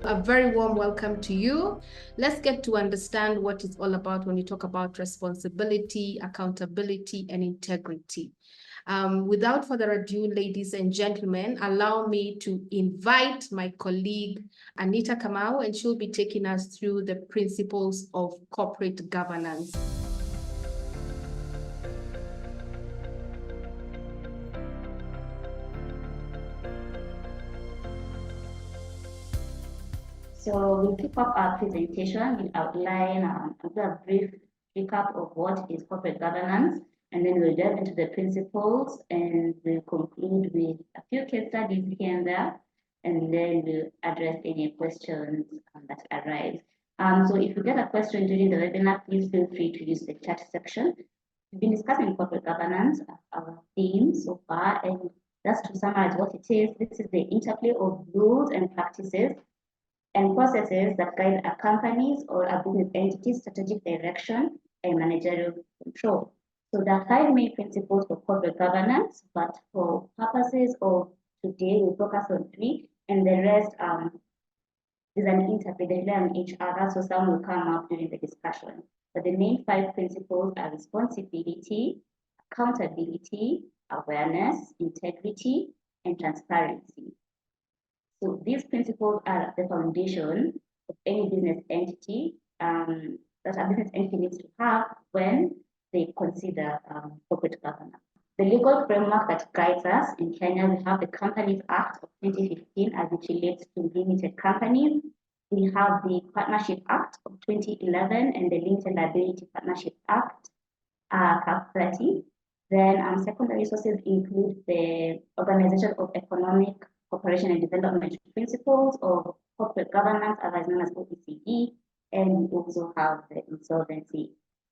A very warm welcome to you. Let's get to understand what it's all about when you talk about responsibility, accountability, and integrity. Without further ado, ladies and gentlemen, allow me to invite my colleague, Anita Kamau, and she'll be taking us through the principles of corporate governance. So we'll kick off our presentation. We'll outline a brief recap of what is corporate governance, and then we'll delve into the principles, and we'll conclude with a few case studies here and there, and then we'll address any questions that arise. So if you get a question during the webinar, please feel free to use the chat section. We've been discussing corporate governance, our theme so far, and just to summarize what it is, this is the interplay of rules and practices and processes that guide a company's or a business entity's strategic direction and managerial control. So there are 5 main principles for corporate governance, but for purposes of today, we'll focus on 3, and the rest is an interplay, they rely on each other, so some will come up during the discussion. But the main 5 principles are responsibility, accountability, awareness, integrity, and transparency. So these principles are the foundation of any business entity that a business entity needs to have when they consider corporate governance. The legal framework that guides us in Kenya, we have the Companies Act of 2015 as it relates to limited companies. We have the Partnership Act of 2011 and the Limited Liability Partnership Act, CAP 30. Then secondary sources include the Organization of Economic Cooperation and Development Principles of Corporate Governance, otherwise known as OECD, and we also have the insolvency.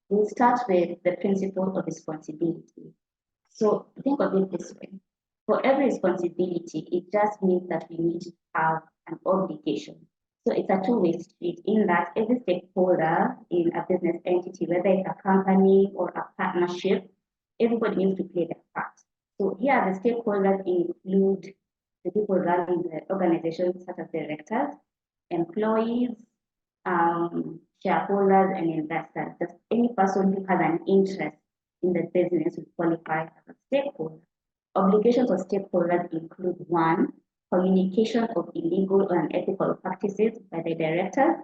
We'll start with the principle of responsibility. So think of it this way. For every responsibility, it just means that we need to have an obligation. So it's a two-way street in that every stakeholder in a business entity, whether it's a company or a partnership, everybody needs to play their part. So here the stakeholders include the people running the organization, such as directors, employees, shareholders, and investors. Just any person who has an interest in the business will qualify as a stakeholder. Obligations of stakeholders include 1, communication of illegal or unethical practices by the directors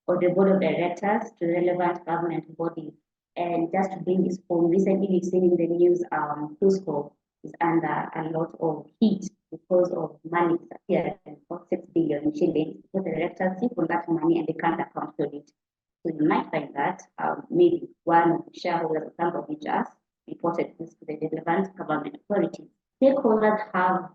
or the board of directors to relevant government bodies. And just to bring this home, recently we've seen in the news, Cusco is under a lot of heat because of money disappeared for 6 billion shillings. So the directors sit on that money and they can't account for it. So you might find that maybe one of the shareholders or somebody just reported this to the relevant government authorities. Stakeholders have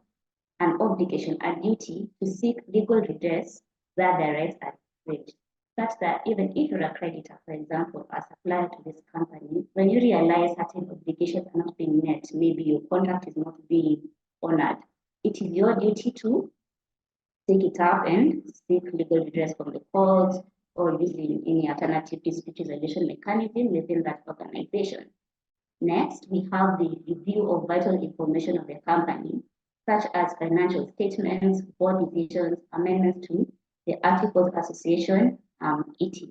an obligation, a duty to seek legal redress where their rights are infringed, such that even if you're a creditor, for example, a supplier to this company, when you realize certain obligations are not being met, maybe your contract is not being honored, it is your duty to take it up and seek legal redress from the courts or using any alternative dispute resolution mechanism within that organization. Next, we have the review of vital information of the company, such as financial statements, board decisions, amendments to the Articles of Association, etc.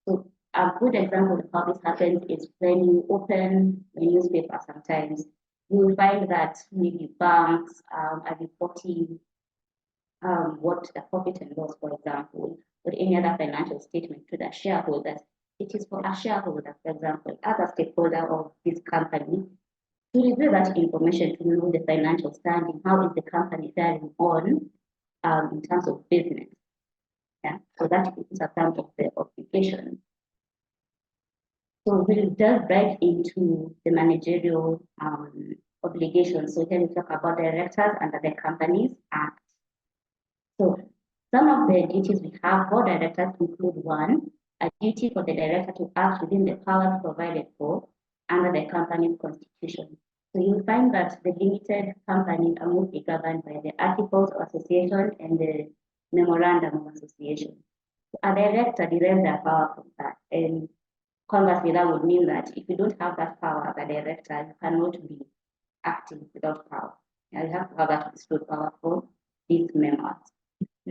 So a good example of how this happens is when you open the newspaper sometimes, you will find that maybe banks are reporting what the profit and loss, for example, or any other financial statement to the shareholders. It is for a shareholder, for example, as a stakeholder of this company, to review that information to know the financial standing, how is the company faring on in terms of business. Yeah, so that is a part of the obligation. So we'll delve right into the managerial obligations. So here we talk about directors under the Companies Act. So some of the duties we have for directors include 1, a duty for the director to act within the powers provided for under the company's constitution. So you'll find that the limited companies are mostly governed by the Articles of Association and the Memorandum of Association. So a director derives their power from that. And conversely, that would mean that if you don't have that power as a director, you cannot be acting without power. You have to have that bestowed power for these members.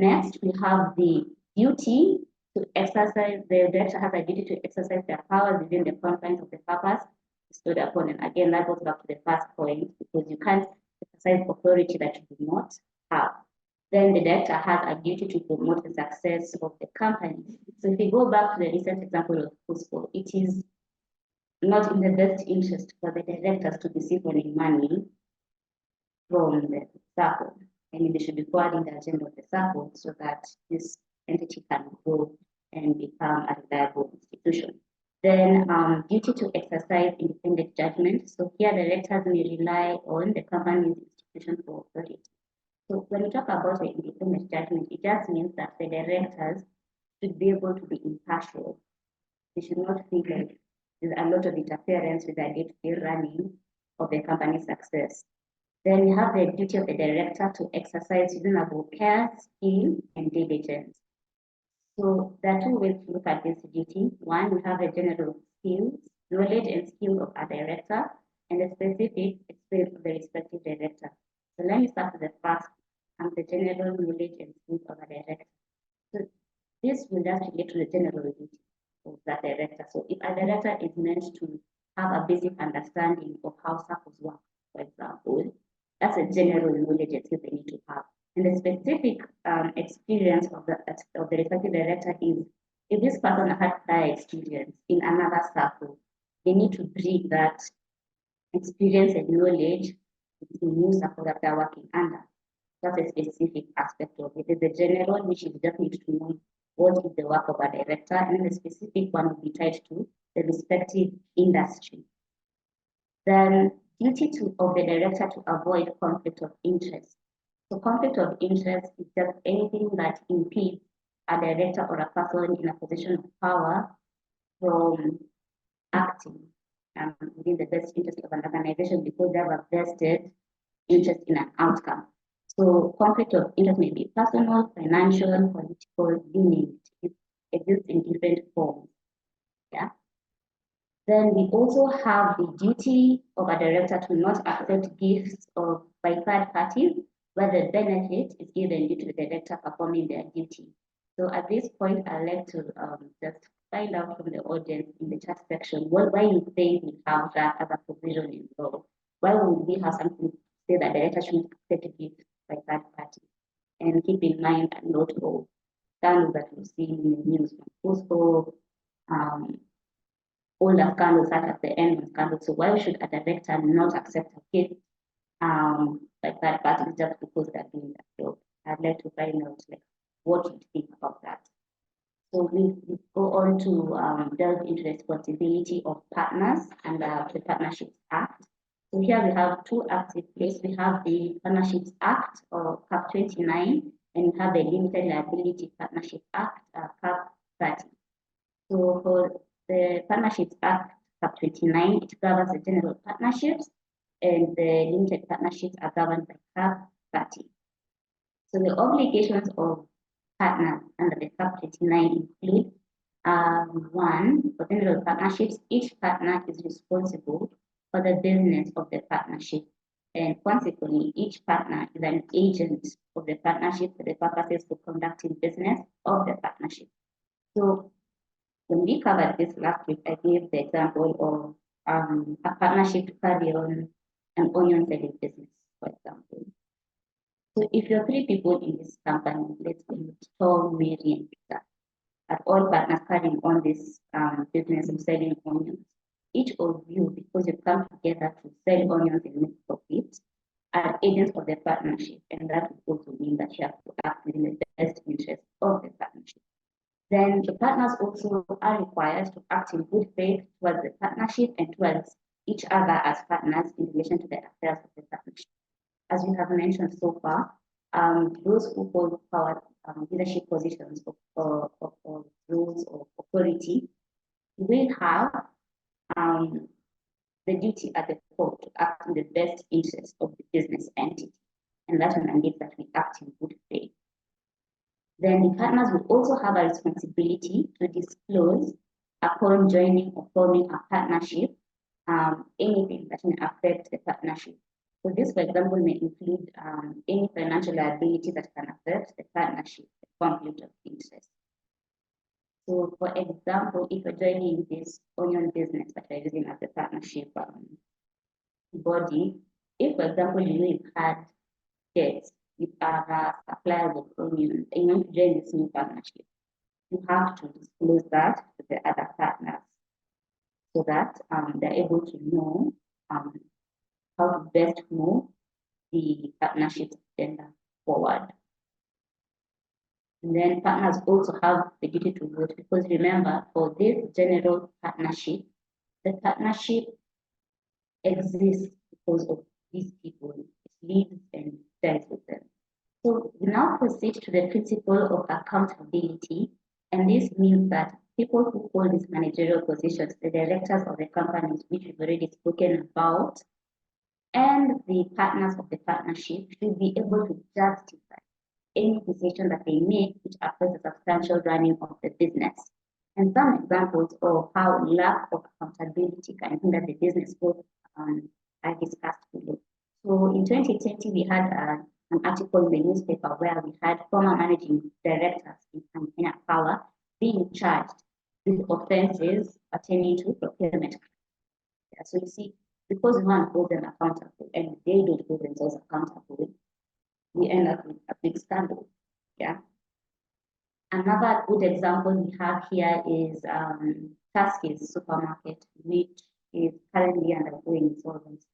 Next, we have the duty to exercise, the director has a duty to exercise their powers within the confines of the purpose stood upon. And again, that goes back to the first point, because you can't exercise authority that you do not have. Then the director has a duty to promote the success of the company. So if we go back to the recent example of Cusco, it is not in the best interest for the directors to be siphoning money from the circle. I mean, they should be forwarding the agenda of the circle so that this entity can grow and become a reliable institution. Then duty to exercise independent judgment. So here the directors may rely on the company's institution for authority. So when we talk about the independent judgment, it just means that the directors should be able to be impartial. They should not feel like there's a lot of interference with the day-to-day running of the company's success. Then we have the duty of the director to exercise reasonable care, skill, and diligence. So there are two ways to look at this duty. One, we have the general skills, knowledge and skills of a director, and the specific experience of the respective director. So let me start with the first, the general knowledge and skills of a director. So this will just relate to the general duty of that director. So if a director is meant to have a basic understanding of how circles work, for example, that's a general knowledge and skills they need to have. And the specific experience of the respective director is, if this person had prior experience in another circle, they need to bring that experience and knowledge to the new circle that they're working under. That's a specific aspect of it. There's the general, which is just need to know what is the work of a director, and the specific one will be tied to the respective industry. Then duty of the director to avoid conflict of interest. So conflict of interest is just anything that impedes a director or a person in a position of power from acting within the best interest of an organization because they have a vested interest in an outcome. So conflict of interest may be personal, financial, political, unique. It exists in different forms. Yeah. Then we also have the duty of a director to not accept gifts by third parties where the benefit is given due to the director performing their duty. So at this point, I'd like to just find out from the audience in the chat section why you think we have that as a provision in law. Why would we have something to say that the director shouldn't accept gifts by third parties? And keep in mind that not all scandals that we've seen in the news from Cusco, all the scandals such as the end scandal. So why should a director not accept a gift like that party just because they're doing that job? I'd like to find out what you think about that. So we go on to delve into the responsibility of partners and the Partnerships Act. So here we have two active places. We have the Partnerships Act or CAP 29, and we have the Limited Liability Partnership Act, CAP 30. So for the Partnerships Act, CAP 29, it governs the general partnerships, and the limited partnerships are governed by CAP 30. So the obligations of partners under the CAP 29 include one, for general partnerships, each partner is responsible for the business of the partnership, and consequently, each partner is an agent of the partnership for the purposes of conducting business of the partnership. So when we covered this last week, I gave the example of a partnership to carry on an onion selling business, for example. So if you're three people in this company, let's say Tom, Mary, and Peter, are all partners carrying on this business of selling onions. Each of you, because you come together to sell onions and make profit, are agents of the partnership, and that would also mean that you have to act in the best interest of the partnership. Then the partners also are required to act in good faith towards the partnership and towards each other as partners in relation to the affairs of the partnership. As we have mentioned so far, those who hold power leadership positions of roles of authority will have the duty at the core to act in the best interest of the business entity, and that mandates that we act in good faith. Then the partners will also have a responsibility to disclose upon joining or forming a partnership anything that may affect the partnership. So this, for example, may include any financial liability that can accept the partnership, the conflict of interest. So for example, if you're joining this onion business that you're using as a partnership body, if for example, you've had debts with other suppliers of onions and you want to join this new partnership, you have to disclose that to the other partners so that they're able to know how to best move the partnership agenda forward. And then partners also have the duty to vote, because remember, for this general partnership, the partnership exists because of these people. It lives and dies with them. So we now proceed to the principle of accountability, and this means that people who hold these managerial positions, the directors of the companies which we've already spoken about, and the partners of the partnership should be able to justify any decision that they make which affects the substantial running of the business. And some examples of how lack of accountability can hinder the business growth are discussed below. So in 2020, we had an article in the newspaper where we had former managing directors in Power being charged with offenses pertaining to procurement. Yeah, so you see, because we want to hold them accountable and they don't hold themselves accountable, we end up with a big scandal. Yeah. Another good example we have here is Tuskys supermarket, which is currently undergoing insolvency.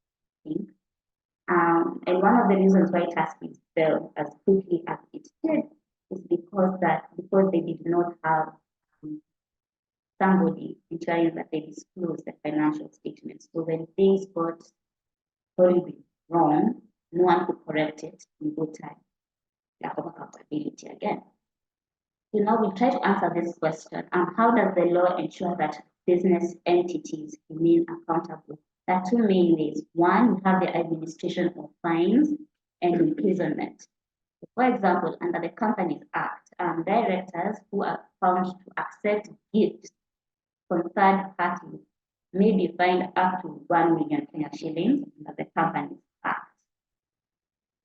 And one of the reasons why Tuskys fell as quickly as it did is because they did not have somebody ensuring that they disclose the financial statements. So when things got horribly wrong, no one could correct it in good time. Lack of accountability again. So now we'll try to answer this question. How does the law ensure that business entities remain accountable? There are two main ways. One, we have the administration of fines and imprisonment. For example, under the Companies Act, directors who are found to accept gifts from third parties may be fined up to 1 million Kenya shillings under the Companies Act.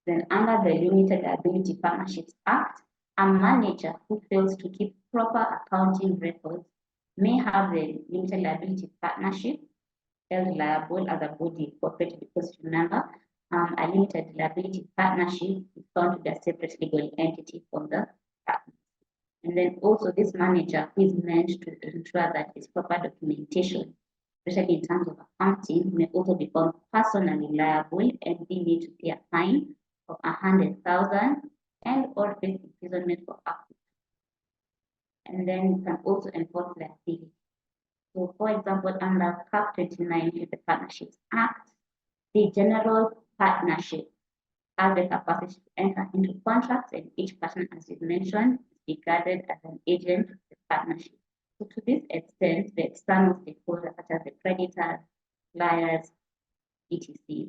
Then under the Limited Liability Partnerships Act, a manager who fails to keep proper accounting records may have the limited liability partnership held liable as a body corporate, because remember, a limited liability partnership is found to be a separate legal entity from the partner. And then also this manager who is meant to ensure that his proper documentation, especially in terms of accounting, may also become personally liable and be made to pay a fine of 100,000 and or face imprisonment for up to. And then you can also enforce liability. So for example, under Cap 29 of the Partnerships Act, the general partnership has the capacity to enter into contracts, and each partner, as you mentioned, is regarded as an agent of the partnership. So to this extent, the external stakeholders such as the creditors, suppliers, etc.,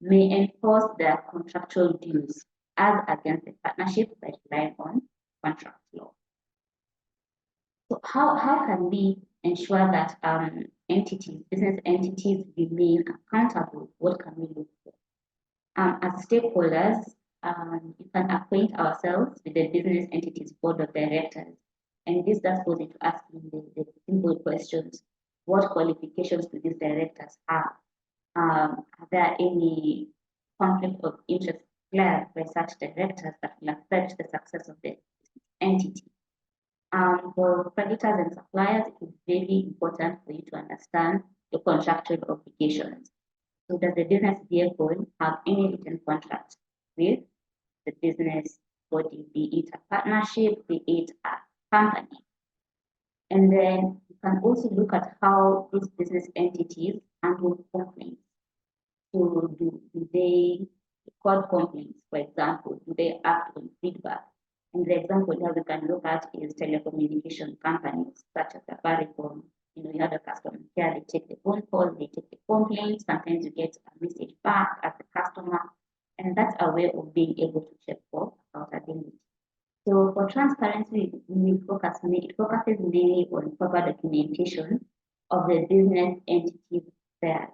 may enforce their contractual dues as against the partnership by relying on contract law. So how can we ensure that business entities remain accountable? What can we look for? As stakeholders, you can acquaint ourselves with the business entity's board of directors. And this does goes into asking the simple questions. What qualifications do these directors have? Are there any conflict of interest declared by such directors that will affect the success of the entity? For creditors and suppliers, it is very important for you to understand the contractual obligations. So does the business vehicle have any written contract with the business body, be it a partnership, be it a company? And then you can also look at how these business entities handle complaints. So do they record complaints, for example? Do they act on feedback? And the example here we can look at is telecommunication companies such as Safaricom. You have a customer care, they take the phone call, they take the complaint. Sometimes you get a message back as a customer, and that's a way of being able to check for accountability. So for transparency, it focuses mainly on proper documentation of the business entity affairs.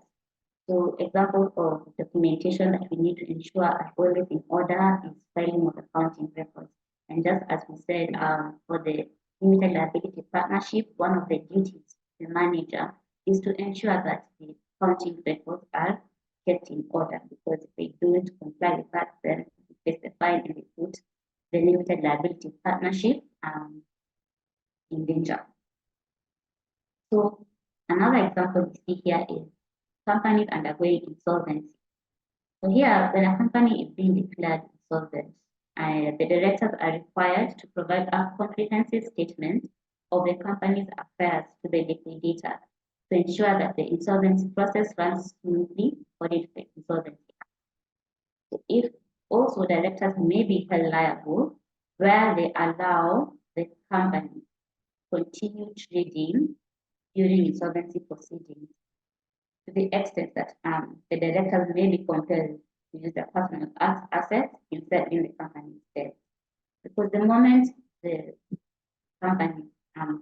So examples of documentation that we need to ensure are always in order is filing of accounting records. And just as we said, for the limited liability partnership, one of the duties of the manager is to ensure that the accounting records are kept in order, because if they don't comply with that, then they face the fine and they put the limited liability partnership in danger. So another example we see here is companies undergoing insolvency. So here, when a company is being declared insolvent, the directors are required to provide a comprehensive statement of the company's affairs to the liquidator to ensure that the insolvency process runs smoothly according to the Insolvency Act. So if also directors may be held liable where they allow the company continue trading during insolvency proceedings, to the extent that the directors may be compelled to use their personal assets instead in the company's debt. Because the moment the company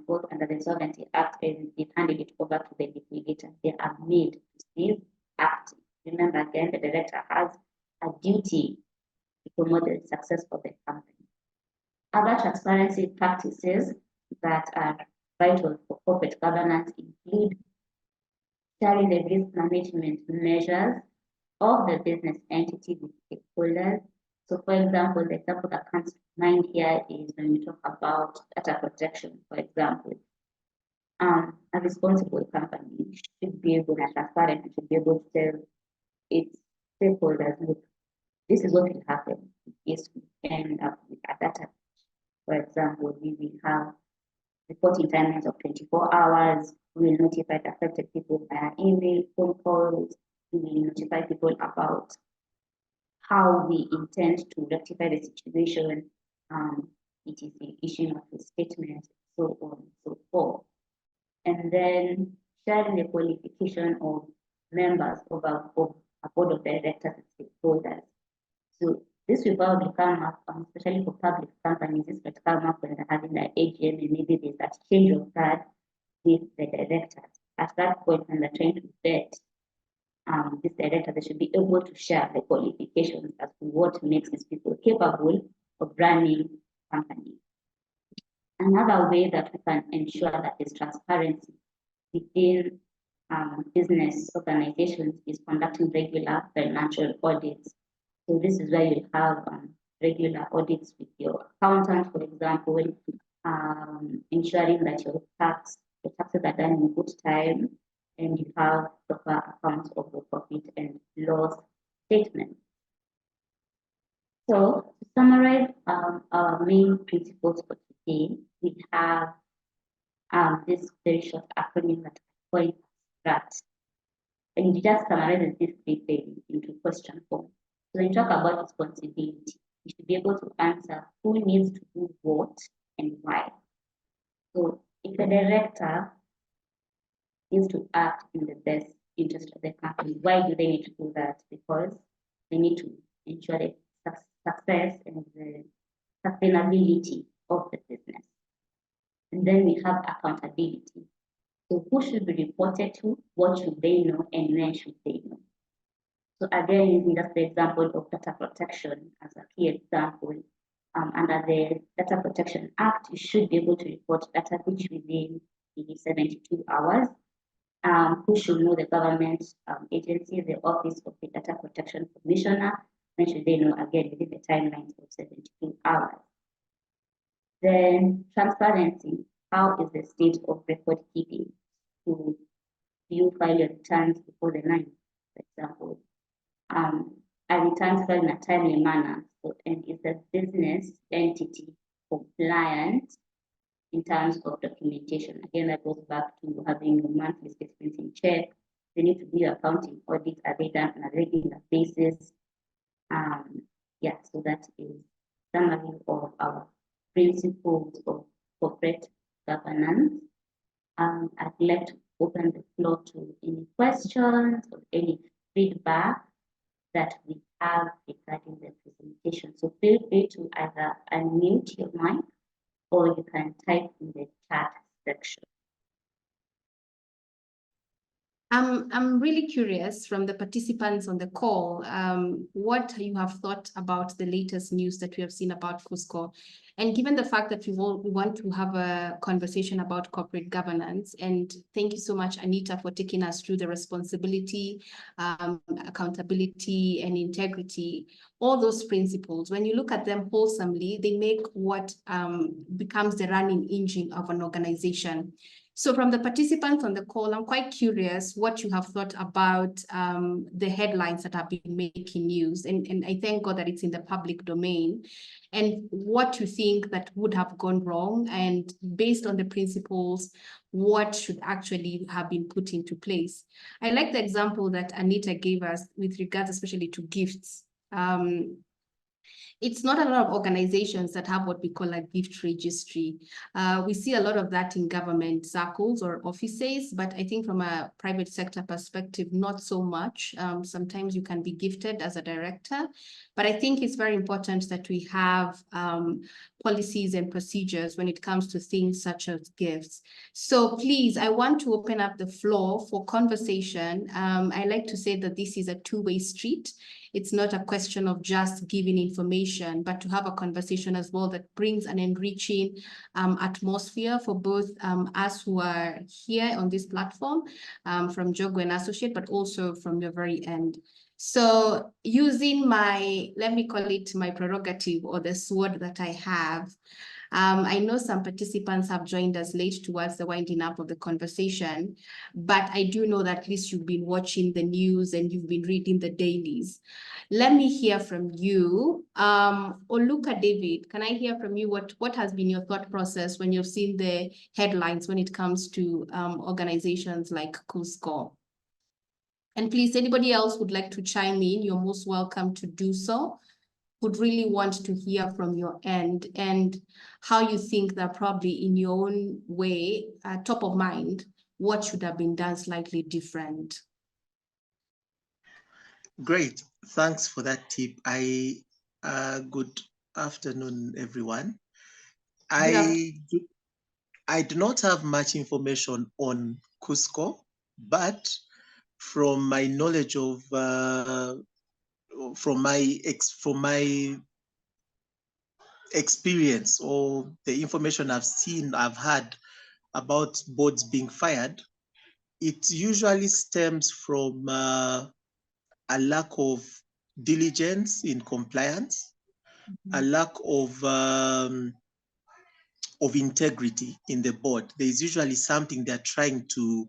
goes under the Insolvency Act and is handed it over to the liquidator, they are made to cease acting. Remember, again, the director has a duty to promote the success of the company. Other transparency practices that are vital for corporate governance include sharing the risk management measures of the business entity with stakeholders. So for example, the example that comes to mind here is when we talk about data protection, for example. A responsible company should be able and transparent and should be able to tell its stakeholders, look, this is what will happen if we end up with a data. For example, we will have reporting timelines of 24 hours. We will notify the affected people via email, phone calls. We will notify people about how we intend to rectify the situation, it is the issuing of the statement, so on and so forth. And then sharing the qualification of members of a board of directors and stakeholders. So this will probably come up, especially for public companies, this will come up when they're having their AGM and maybe there's that change of guard with the directors. At that point, when they're trying to vet this director, they should be able to share the qualifications as to what makes these people capable of running companies. Another way that we can ensure that there's transparency within business organizations is conducting regular financial audits. So this is where you have regular audits with your accountant, for example, ensuring that your taxes are done in good time, and you have proper accounts of the profit and loss statement. So to summarize our main principles for today, we have this very short acronym that points that, and it just summarizes this briefly into question form. So when you talk about responsibility, you should be able to answer who needs to do what and why. So if the director needs to act in the best interest of the company, why do they need to do that? Because they need to ensure the success and the sustainability of the business. And then we have accountability. So who should be reported to, what should they know, and when should they know? So again, using just the example of data protection as a key example, under the Data Protection Act, you should be able to report data breach within the 72 hours. Who should know? The government agency, the Office of the Data Protection Commissioner. When should they know? Again, within the timelines of 72 hours. Then transparency. How is the state of record keeping? Do you file your returns before the 9th, for example? Are returns filed in a timely manner? So, and is the business entity compliant in terms of documentation? Again, that goes back to having your monthly statements in check. They need to do your accounting audits. Are they done on a regular basis? Yeah, so that is summary of our principles of corporate governance. I'd like to open the floor to any questions or any feedback that we have regarding the presentation. So feel free to either unmute your mic or you can type in the chat section. I'm really curious from the participants on the call, what you have thought about the latest news that we have seen about Cusco. And given the fact that we want to have a conversation about corporate governance, and thank you so much, Anita, for taking us through the responsibility, accountability, and integrity. All those principles, when you look at them wholesomely, they make what becomes the running engine of an organization. So from the participants on the call, I'm quite curious what you have thought about the headlines that have been making news. And I thank God that it's in the public domain. And what you think that would have gone wrong, and based on the principles, what should actually have been put into place. I like the example that Anita gave us with regards especially to gifts. It's not a lot of organizations that have what we call a gift registry. We see a lot of that in government circles or offices, but I think from a private sector perspective, not so much. Sometimes you can be gifted as a director, but I think it's very important that we have policies and procedures when it comes to things such as gifts. So please, I want to open up the floor for conversation. I like to say that this is a two-way street. It's not a question of just giving information, but to have a conversation as well that brings an enriching atmosphere for both us who are here on this platform, from Jogo and Associate, but also from your very end. So using my, let me call it my prerogative or the sword that I have, I know some participants have joined us late towards the winding up of the conversation, but I do know that at least you've been watching the news and you've been reading the dailies. Let me hear from you. Oluka David, can I hear from you what has been your thought process when you've seen the headlines when it comes to organizations like Cusco? And please, anybody else would like to chime in, you're most welcome to do so. Would really want to hear from your end and how you think that probably in your own way, top of mind, what should have been done slightly different. Great, thanks for that tip. Good afternoon, everyone. I do not have much information on Cusco, but from my knowledge of from my experience or the information I've had about boards being fired, it usually stems from a lack of diligence in compliance, a lack of integrity in the board. There's usually something they're trying to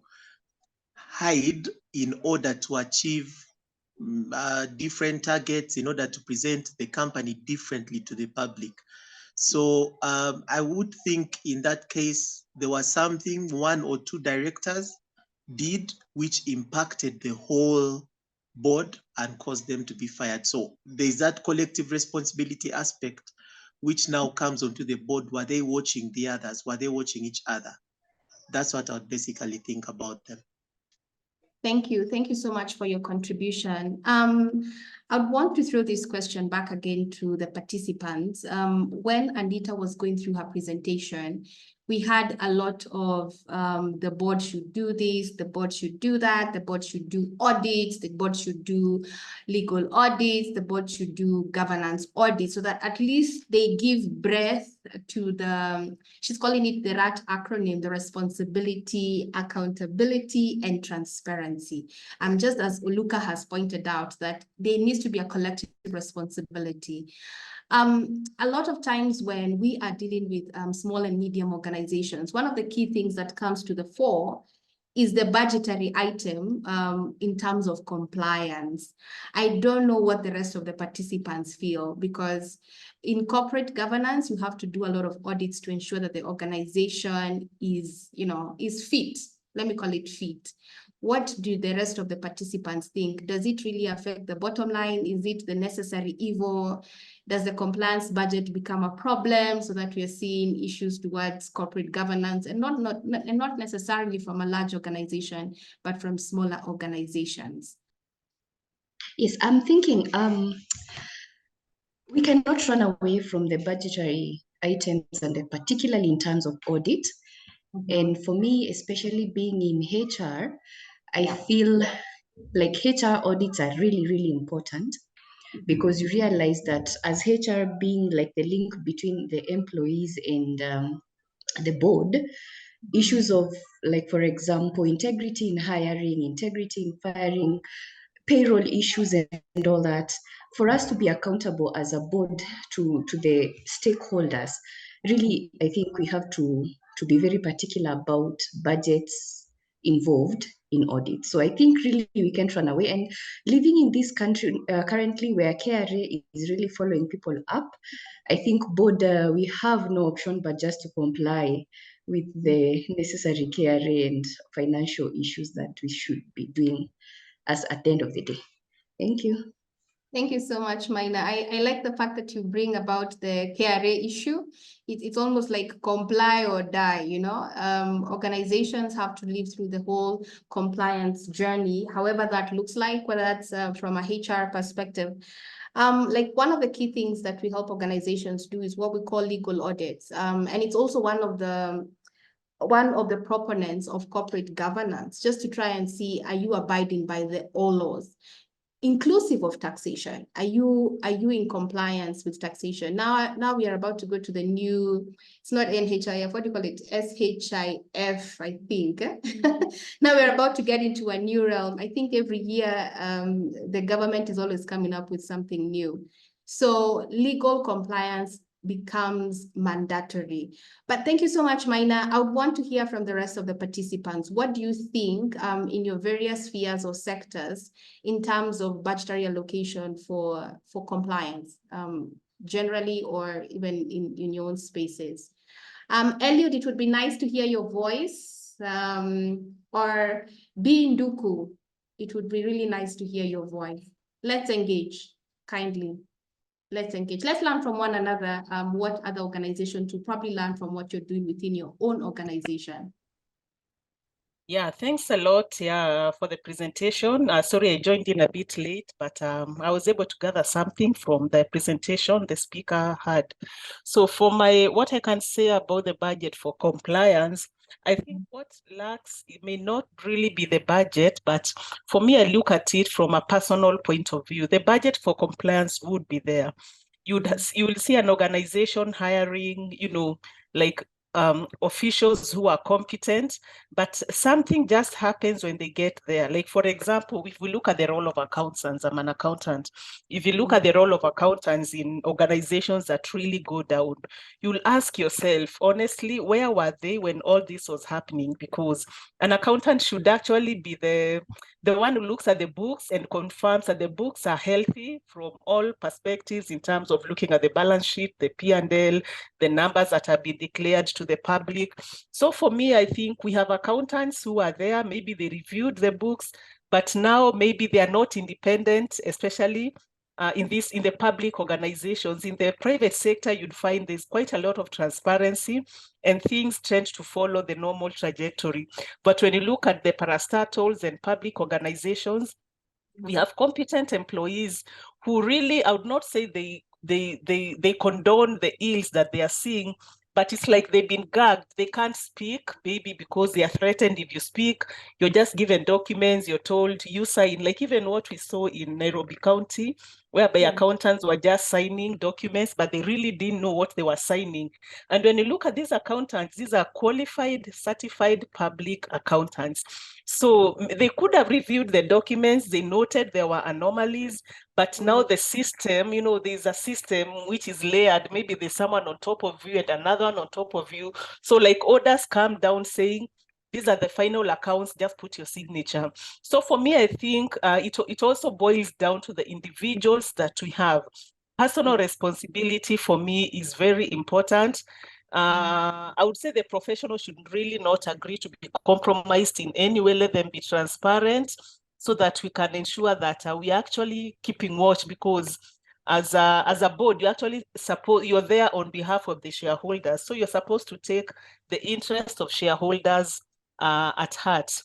hide in order to achieve different targets, in order to present the company differently to the public. So I would think in that case, there was something one or two directors did which impacted the whole board and caused them to be fired. So there's that collective responsibility aspect which now comes onto the board. Were they watching the others? Were they watching each other? That's what I would basically think about them. Thank you. Thank you so much for your contribution. I'd want to throw this question back again to the participants. When Anita was going through her presentation, we had a lot of the board should do this, the board should do that, the board should do audits, the board should do legal audits, the board should do governance audits, so that at least they give breath to the, she's calling it the RAT acronym, the responsibility, accountability, and transparency. Just as Oluka has pointed out, that there needs to be a collective responsibility. A lot of times when we are dealing with small and medium organizations, one of the key things that comes to the fore is the budgetary item in terms of compliance. I don't know what the rest of the participants feel, because in corporate governance, you have to do a lot of audits to ensure that the organization is, is fit. Let me call it fit. What do the rest of the participants think? Does it really affect the bottom line? Is it the necessary evil? Does the compliance budget become a problem so that we are seeing issues towards corporate governance, and not necessarily from a large organization, but from smaller organizations? Yes, I'm thinking we cannot run away from the budgetary items, and particularly in terms of audit. And for me, especially being in HR, I feel like HR audits are really, really important because you realize that as HR being like the link between the employees and the board, issues of like, for example, integrity in hiring, integrity in firing, payroll issues and all that, for us to be accountable as a board to the stakeholders, really, I think we have to be very particular about budgets involved in audit. So I think really we can't run away. And living in this country currently where KRA is really following people up, I think board, we have no option but just to comply with the necessary KRA and financial issues that we should be doing as at the end of the day. Thank you. Thank you so much, Maina. I like the fact that you bring about the KRA issue. It's almost like comply or die, you know. Organizations have to live through the whole compliance journey, however that looks like, whether that's from a HR perspective. Like one of the key things that we help organizations do is what we call legal audits. And it's also one of the proponents of corporate governance, just to try and see, are you abiding by all laws, inclusive of taxation? Are you in compliance with taxation? Now we are about to go to the new, it's not NHIF, what do you call it? SHIF, I think. Now we're about to get into a new realm. I think every year the government is always coming up with something new. So legal compliance becomes mandatory. But thank you so much, Maina. I would want to hear from the rest of the participants. What do you think in your various spheres or sectors in terms of budgetary allocation for compliance, generally or even in your own spaces? Eliud, it would be nice to hear your voice, or Bi Nduku, it would be really nice to hear your voice. Let's engage, kindly. Let's engage. Let's learn from one another what other organizations to probably learn from what you're doing within your own organization. Yeah, thanks a lot for the presentation. Sorry, I joined in a bit late, but I was able to gather something from the presentation the speaker had. So for what I can say about the budget for compliance, I think what lacks, it may not really be the budget, but for me, I look at it from a personal point of view. The budget for compliance would be there. You will see an organization hiring, like officials who are competent, but something just happens when they get there. Like, for example, if we look at the role of accountants, I'm an accountant. If you look at the role of accountants in organizations that really go down, you'll ask yourself, honestly, where were they when all this was happening? Because an accountant should actually be the one who looks at the books and confirms that the books are healthy from all perspectives in terms of looking at the balance sheet, the P&L, the numbers that have been declared to the public. So for me, I think we have accountants who are there, maybe they reviewed the books, but now maybe they are not independent, especially in the public organizations. In the private sector, you'd find there's quite a lot of transparency and things tend to follow the normal trajectory. But when you look at the parastatals and public organizations, we have competent employees who really, I would not say they condone the ills that they are seeing, but it's like they've been gagged. They can't speak, maybe because they are threatened. If you speak, you're just given documents, you're told you sign, like even what we saw in Nairobi County, whereby accountants were just signing documents, but they really didn't know what they were signing. And when you look at these accountants, these are qualified, certified public accountants. So they could have reviewed the documents, they noted there were anomalies, but now the system, there's a system which is layered. Maybe there's someone on top of you and another one on top of you. So like orders come down saying, these are the final accounts, just put your signature. So for me, I think it also boils down to the individuals that we have. Personal responsibility for me is very important. I would say the professional should really not agree to be compromised in any way. Let them be transparent so that we can ensure that we are actually keeping watch, because as a board, you're there on behalf of the shareholders. So you're supposed to take the interest of shareholders at heart.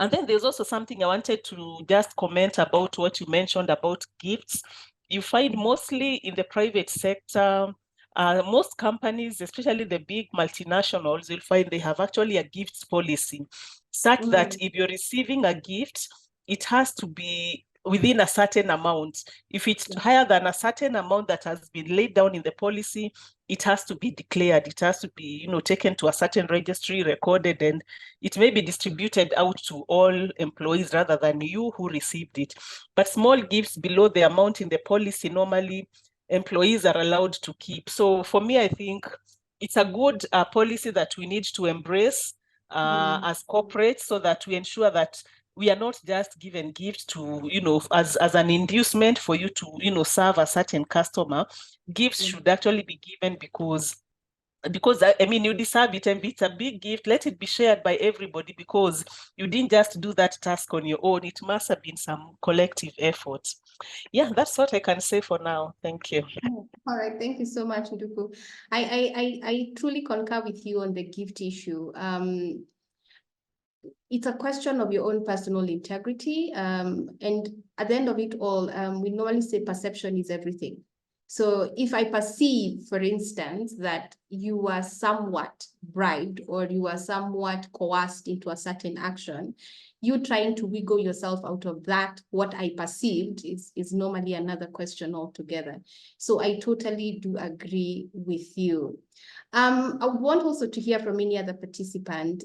And then there's also something I wanted to just comment about what you mentioned about gifts. You find mostly in the private sector, Most companies, especially the big multinationals, you'll find they have actually a gifts policy, such that if you're receiving a gift, it has to be within a certain amount. If it's higher than a certain amount that has been laid down in the policy, it has to be declared. It has to be, taken to a certain registry, recorded, and it may be distributed out to all employees rather than you who received it. But small gifts below the amount in the policy, normally employees are allowed to keep. So for me, I think it's a good policy that we need to embrace as corporates, so that we ensure that we are not just given gifts to, as an inducement for you to, serve a certain customer. Gifts should actually be given because I mean, you deserve it, and it's a big gift. Let it be shared by everybody, because you didn't just do that task on your own. It must have been some collective effort. Yeah, that's what I can say for now. Thank you. All right, thank you so much, Nduku. I truly concur with you on the gift issue. It's a question of your own personal integrity. And at the end of it all, we normally say perception is everything. So if I perceive, for instance, that you were somewhat bribed or you were somewhat coerced into a certain action, you trying to wiggle yourself out of that, what I perceived is normally another question altogether. So I totally do agree with you. I would want also to hear from any other participant.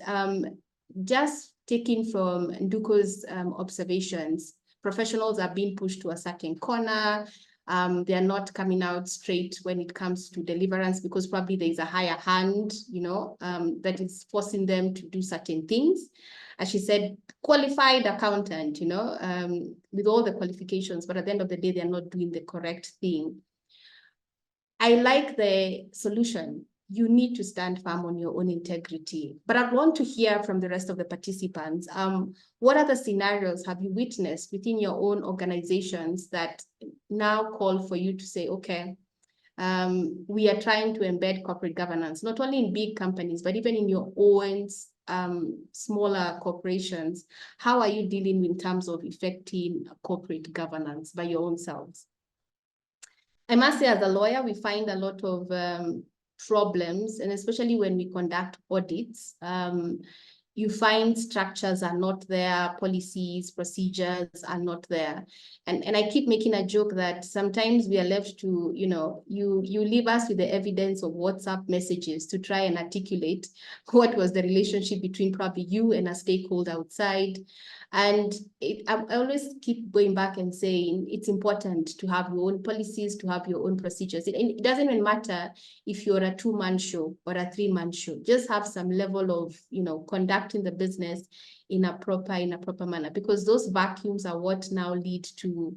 Just taking from Nduku's observations, professionals are being pushed to a certain corner. They are not coming out straight when it comes to deliverance, because probably there is a higher hand, that is forcing them to do certain things. As she said, qualified accountant, with all the qualifications, but at the end of the day, they are not doing the correct thing. I like the solution. You need to stand firm on your own integrity. But I want to hear from the rest of the participants. What other scenarios have you witnessed within your own organizations that now call for you to say, okay, we are trying to embed corporate governance, not only in big companies, but even in your own smaller corporations? How are you dealing in terms of effecting corporate governance by your own selves? I must say, as a lawyer, we find a lot of problems, and especially when we conduct audits, you find structures are not there, policies, procedures are not there. And I keep making a joke that sometimes we are left to, you leave us with the evidence of WhatsApp messages to try and articulate what was the relationship between probably you and a stakeholder outside. And I always keep going back and saying it's important to have your own policies, to have your own procedures. It doesn't even matter if you're a 2-man show or a 3-man show. Just have some level of, conducting the business in a proper manner, because those vacuums are what now lead to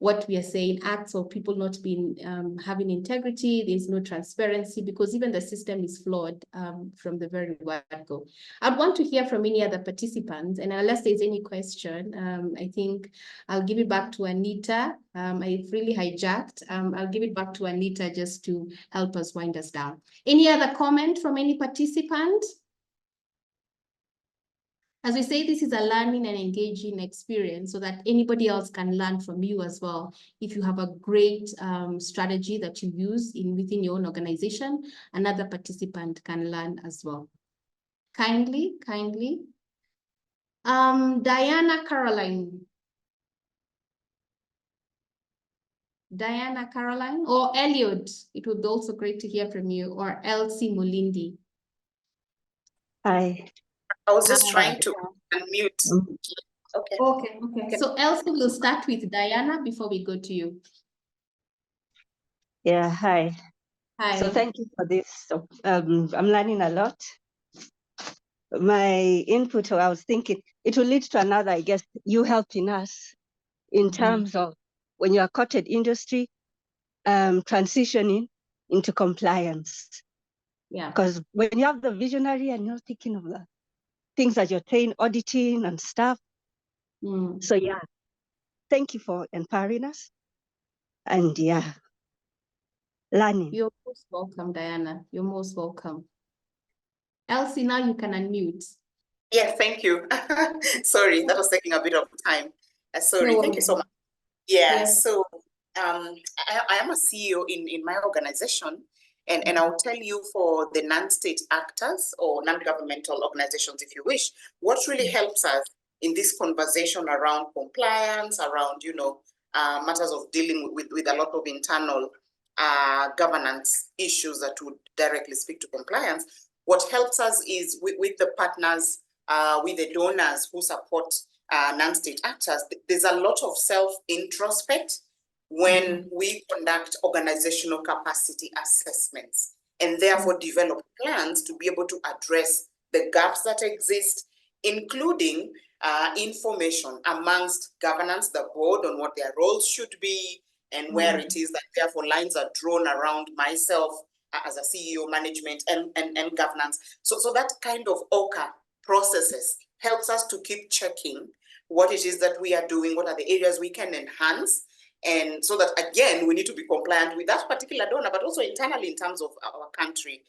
what we are saying, acts of people not being having integrity. There's no transparency, because even the system is flawed from the very word go. I'd want to hear from any other participants, and unless there's any question, I think I'll give it back to Anita. I've really hijacked. I'll give it back to Anita just to help us wind us down. Any other comment from any participant? As we say, this is a learning and engaging experience so that anybody else can learn from you as well. If you have a great strategy that you use within your own organization, another participant can learn as well. Kindly. Diana Caroline, or Elliot, it would be also great to hear from you, or Elsie Mulindi. Hi. I was just trying to unmute. Okay. So Elsie, we'll start with Diana before we go to you. Yeah, hi. Hi. So thank you for this. So, I'm learning a lot. My input, I was thinking, it will lead to another, I guess, you helping us in terms of when you are cottage industry, transitioning into compliance. Yeah. Because when you have the visionary and you're thinking of the things that you're saying, auditing and stuff. So yeah, thank you for empowering us. And yeah, learning. You're most welcome, Diana. You're most welcome. Elsie, now you can unmute. Yeah, thank you. Sorry, that was taking a bit of time. Sorry, thank you so much. Yeah, so I am a CEO in my organization, And I'll tell you, for the non-state actors or non-governmental organizations, if you wish, what really helps us in this conversation around compliance, around, matters of dealing with a lot of internal governance issues that would directly speak to compliance. What helps us is with the partners, with the donors who support non-state actors, there's a lot of self-introspect when we conduct organizational capacity assessments, and therefore develop plans to be able to address the gaps that exist, including information amongst governance, the board, on what their roles should be, and where it is that therefore lines are drawn around myself as a CEO, management, and governance. So that kind of OCA processes helps us to keep checking what it is that we are doing, what are the areas we can enhance, and so that, again, we need to be compliant with that particular donor, but also internally in terms of our country,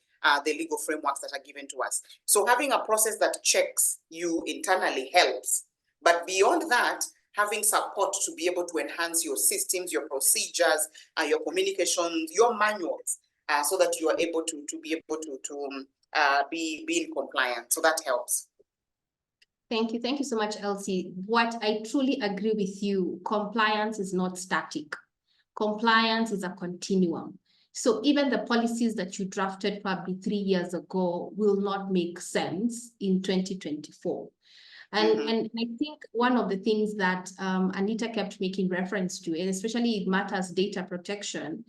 the legal frameworks that are given to us. So having a process that checks you internally helps. But beyond that, having support to be able to enhance your systems, your procedures, your communications, your manuals, so that you are able to be able to be in compliance. So that helps. Thank you. Thank you so much, Elsie. What I truly agree with you, compliance is not static. Compliance is a continuum. So even the policies that you drafted probably 3 years ago will not make sense in 2024. And I think one of the things that Anita kept making reference to, and especially it matters data protection,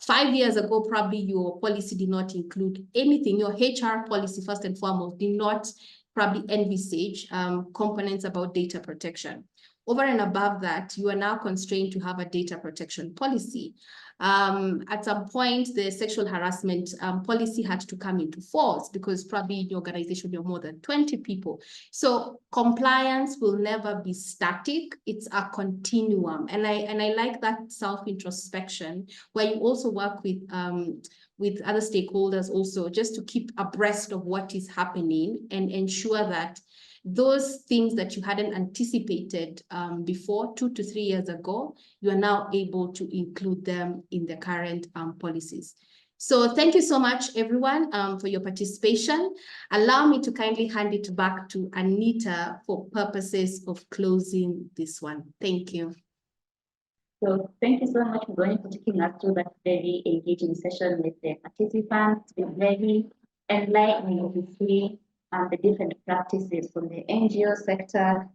5 years ago, probably your policy did not include anything. Your HR policy, first and foremost, did not probably envisage components about data protection. Over and above that, you are now constrained to have a data protection policy. At some point, the sexual harassment policy had to come into force because probably in your organization, you're more than 20 people. So compliance will never be static. It's a continuum. And I like that self-introspection where you also work with other stakeholders also, just to keep abreast of what is happening and ensure that those things that you hadn't anticipated before 2 to 3 years ago, you are now able to include them in the current policies. So thank you so much, everyone, for your participation. Allow me to kindly hand it back to Anita for purposes of closing this one. Thank you. So thank you so much for taking us through that very engaging session with the participants. It's very enlightening to see the different practices from the NGO sector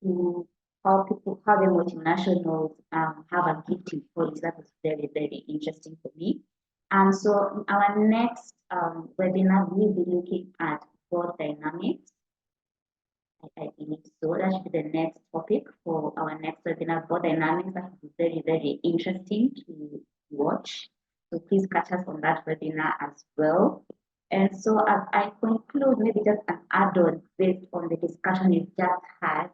to how the multinationals have a gifting policy. That was very, very interesting for me. And so our next webinar, we'll be looking at board dynamics. I believe so. That should be the next topic for our next webinar, board dynamics. That will be very, very interesting to watch. So please catch us on that webinar as well. And so as I conclude, maybe just an add-on based on the discussion we've just had.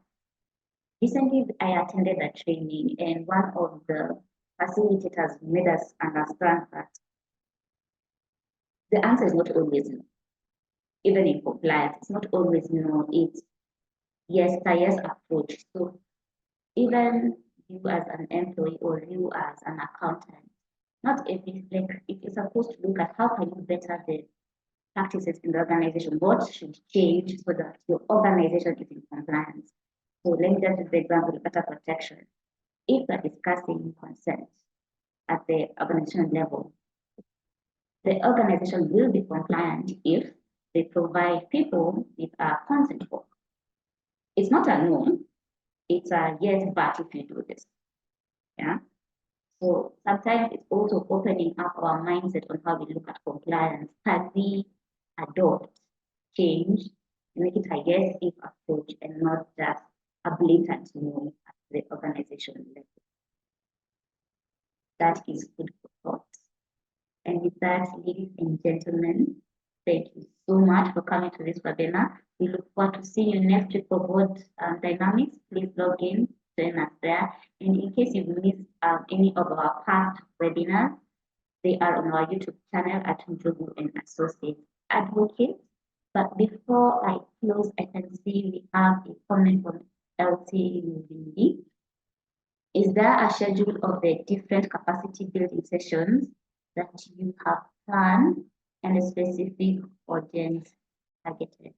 Recently, I attended a training, and one of the facilitators made us understand that the answer is not always no. Even in compliance, it's not always no. It's yes, a yes approach. So even you as an employee or you as an accountant, not every, like, if you're supposed to look at how can you better the practices in the organization, what should change so that your organization is in compliance. So let me just use the example of data protection. If we're discussing consent at the organization level, the organization will be compliant if they provide people with a consent form. It's not a no, it's a yes, but if you do this. Yeah. So sometimes it's also opening up our mindset on how we look at compliance. Can we adopt change, make it a yes if approach and not just a blatant no at the organization level? That is good for thought. And with that, ladies and gentlemen, thank you so much for coming to this webinar. We look forward to seeing you next week for board dynamics. Please log in, join us there. And in case you've missed any of our past webinars, they are on our YouTube channel at Njogu and Associates Advocates. But before I close, I can see we have a comment from Elsie Mubindi. Is there a schedule of the different capacity building sessions that you have plan, and a specific audience targeted.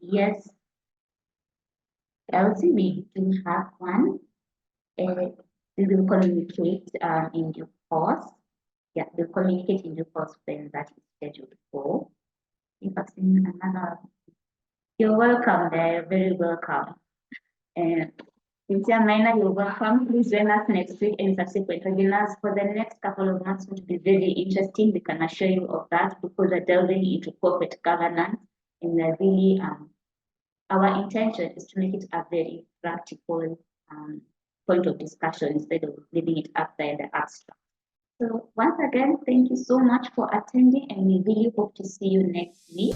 Yes, Elsie, we do have one. We will communicate in due course. Yeah, we'll communicate in due course when that is scheduled for. If I've seen another, you're welcome there, very welcome. And Cynthia Minor, you're welcome. Please join us next week and subsequent webinars. For the next couple of months, going to be very interesting. We can assure you of that because we're delving into corporate governance, and we're really our intention is to make it a very practical point of discussion instead of leaving it up there in the abstract. So once again, thank you so much for attending, and we really hope to see you next week.